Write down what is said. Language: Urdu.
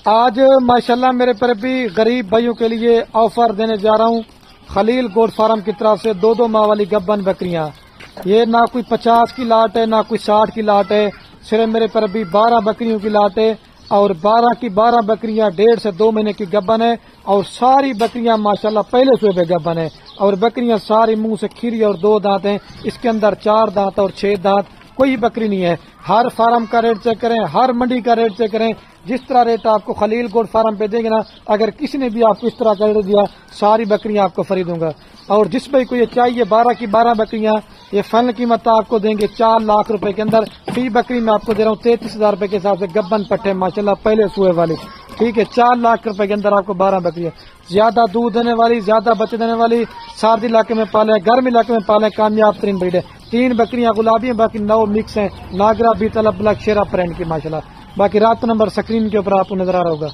آج ماشاءاللہ میرے پر بھی غریب بھائیوں کے لیے آفر دینے جا رہا ہوں خلیل گوٹ فارم کی طرف سے 2 ماہ والی گبن بکریاں. یہ نہ کوئی 50 کی لاٹ ہے نہ کوئی 60 کی لاٹ ہے، صرف میرے پر بھی 12 بکریوں کی لاٹ ہے اور 12 کی 12 بکریاں 1.5 سے 2 مہینے کی گبن ہے اور ساری بکریاں ماشاءاللہ پہلے سوئے پہ گبن ہے اور بکریاں ساری منہ سے کھیری اور 2 دانت ہیں، اس کے اندر 4 دانت اور 6 دانت، کوئی بکری نہیں ہے. ہر فارم کا ریٹ چیک کریں، ہر منڈی کا ریٹ چیک کریں، جس طرح ریٹ آپ کو خلیل گوٹ فارم پہ دیں گے نا، اگر کسی نے بھی آپ کو اس طرح کا ریٹ دیا ساری بکریاں آپ کو فری دوں گا. اور جس بھائی کو یہ چاہیے 12 کی 12 بکریاں، یہ فائنل قیمت آپ کو دیں گے 4 لاکھ روپے کے اندر. فی بکری میں آپ کو دے رہا ہوں 33,000 روپے کے حساب سے گبن پٹھے ماشاءاللہ پہلے سوئے والی. ٹھیک ہے، 4 لاکھ روپے کے اندر آپ کو 12 بکریاں، زیادہ دودھ دینے والی، زیادہ بچے دینے والی، سردی علاقے میں پالے، گرم علاقے میں پالے، کامیاب ترین بریڈ ہے. 3 بکریاں گلابی ہیں، باقی 9 مکس ہیں، ناگرا بیتل بلک شیرا پرینٹ کی ماشاءاللہ. باقی رات نمبر سکرین کے اوپر آپ کو نظر آ رہا ہوگا.